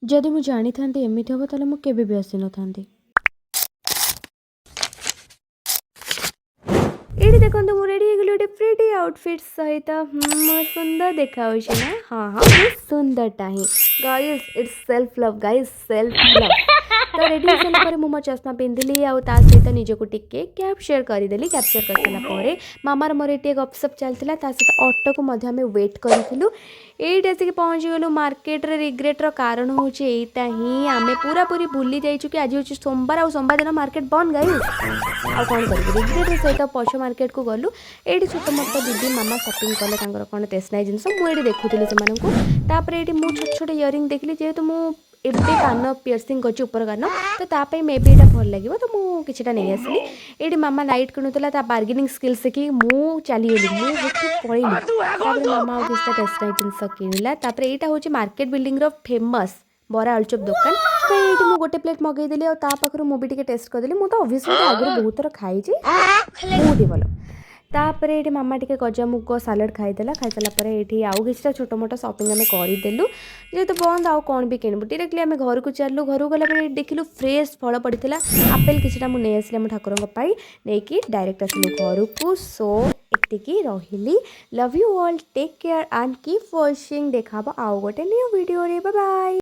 ଯଦି ମୁଁ ଜାଣିଥାନ୍ତି ଏମିତି ହବ ତାହେଲେ ମୁଁ କେବେ ବି ଆସିନଥାନ୍ତି। ଏଇଠି ଦେଖନ୍ତୁ ମୁଁ ରେଡ଼ି ହେଇଗଲି ଗୋଟେ ପ୍ରିଟି ଆଉଟଫିଟ୍ ସହିତ। ମୁଁ ସୁନ୍ଦର ଦେଖାଯାଉଛି ନା? ହଁ ହଁ ମୁଁ ସୁନ୍ଦରଟା ହିଁ। Guys it's self love guys, self love. ତ ରେଡ଼ି ହେଇସାରିଲା ପରେ ମୁଁ ମୋ ଚଷମା ପିନ୍ଧିଲି ଆଉ ତା ସହିତ ନିଜକୁ ଟିକେ କ୍ୟାପଚର୍ କରିଦେଲି। କ୍ୟାପଚର୍ କରିସାରିଲା ପରେ ମାମାର ମୋର ଟିକେ ଗପସପ୍ ଚାଲିଥିଲା, ତା ସହିତ ଅଟୋକୁ ମଧ୍ୟ ଆମେ ୱେଟ୍ କରିଥିଲୁ। ଏଇଠି ଆସିକି ପହଞ୍ଚିଗଲୁ ମାର୍କେଟରେ। ରିଗ୍ରେଟ୍ର କାରଣ ହେଉଛି ଏଇଟା ହିଁ, ଆମେ ପୁରାପୁରି ଭୁଲି ଯାଇଛୁ କି ଆଜି ହେଉଛି ସୋମବାର, ଆଉ ସୋମବାର ଦିନ ମାର୍କେଟ ବନ୍ଦ ଗାଇସ୍। ଆଉ କ'ଣ କରିବୁ, ରିଗ୍ରେଟ୍ର ସହିତ ପଛ ମାର୍କେଟକୁ ଗଲୁ। ଏଇଠି ଛୋଟ ମୋଟ ଦିଦି ମାମା ସପିଂ କଲେ ତାଙ୍କର କ'ଣ ଷ୍ଟେସନାରୀ ଜିନିଷ, ମୁଁ ଏଇଠି ଦେଖୁଥିଲି ସେମାନଙ୍କୁ। ତାପରେ ଏଇଠି ମୁଁ ଛୋଟ ଛୋଟ ଇୟରିଂ ଦେଖିଲି, ଯେହେତୁ ମୁଁ ଏବେ କାନ ପିୟର୍ସିଂ କରିଛି ଉପର କାନ, ତ ତା ପାଇଁ ମେ ବି ଏଇଟା ଭଲ ଲାଗିବ, ତ ମୁଁ କିଛିଟା ନେଇ ଆସିଲି। ଏଇଠି ମାମା ଲାଇଟ୍ କିଣୁଥିଲା, ତା ବାର୍ଗେନିଂ ସ୍କିଲ୍ସ ଦେଖି ମୁଁ ଚାଲିଗଲି, ମୁଁ ହେଠୁ ପଳେଇଲି। ତାପରେ ମାମା ଆଉ କିଛିଟା ଷ୍ଟେସନାରୀ ଜିନିଷ କିଣିଲା। ତାପରେ ଏଇଟା ହେଉଛି ମାର୍କେଟ ବିଲ୍ଡିଂର ଫେମସ୍ ବରା ଆଳୁଚପ ଦୋକାନ। ତ ଏଇଠି ମୁଁ ଗୋଟେ ପ୍ଲେଟ୍ ମଗେଇଦେଲି, ଆଉ ତା ପାଖରୁ ମୁଁ ବି ଟିକେ ଟେଷ୍ଟ କରିଦେଲି। ମୁଁ ତ ଅବଭିୟସ୍ଲି ଆଗରୁ ବହୁତ ଥର ଖାଇଛି, ବହୁତ ହି ଭଲ। ତାପରେ ଏଇଠି ମାମା ଟିକେ ଗଜାମୁଗ ସାଲାଡ଼ ଖାଇଦେଲା। ଖାଇସାରିଲା ପରେ ଏଇଠି ଆଉ କିଛିଟା ଛୋଟ ମୋଟ ସପିଂ ଆମେ କରିଦେଲୁ, ଯେହେତୁ ବନ୍ଦ ଆଉ କ'ଣ ବି କିଣିବୁ। ଡିରେକ୍ଟଲି ଆମେ ଘରକୁ ଚାଲିଲୁ। ଘରକୁ ଗଲାପରେ ଦେଖିଲୁ ଫ୍ରେଶ୍ ଫଳ ପଡ଼ିଥିଲା। ଆପେଲ୍ କିଛିଟା ମୁଁ ନେଇ ଆସିଲି ଆମ ଠାକୁରଙ୍କ ପାଇଁ, ନେଇକି ଡାଇରେକ୍ଟ ଆସିଲୁ ଘରକୁ। ସୋ ଏତିକି, ରହିଲି। Love you all, take care and keep watching. ଦେଖା ହେବ ଆଉ ଗୋଟେ ନ୍ୟୁ ଭିଡ଼ିଓରେ। Bye bye.